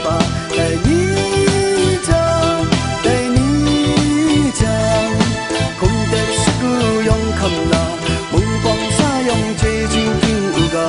ba đại ni chang không đẹp sức cứ yong khăm là mong quang sa yong chế chiu phiêu ga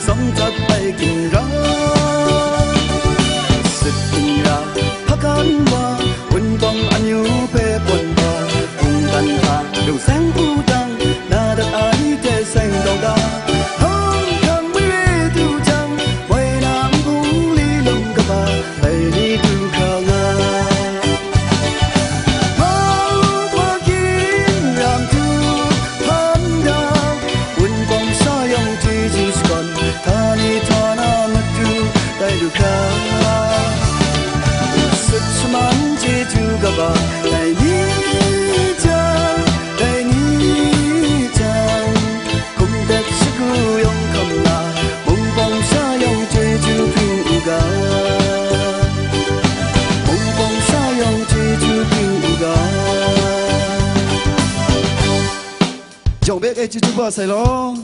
sống thật bay kinh ra sự kinh ra thắc ăn ba quân băng anh yêu phê quân ba cùng đàn ta đầu sáng u tăng na đặt ai thế xanh đầu đa hông thằng mới tu trăng quay nam cũng ly lông cả ba bay đi tu khờ nga mau qua kín làm tu tham đa quân băng sa yong chi chi còn Thani thana matu dai duka Sutsaman je tu gaba dai ni chang Kum đẹp sức yong kham na mong bong sa yong je tu phiêu ga mong bong sa yong je tu phiêu ga Chồng biết cái chú ba sai lo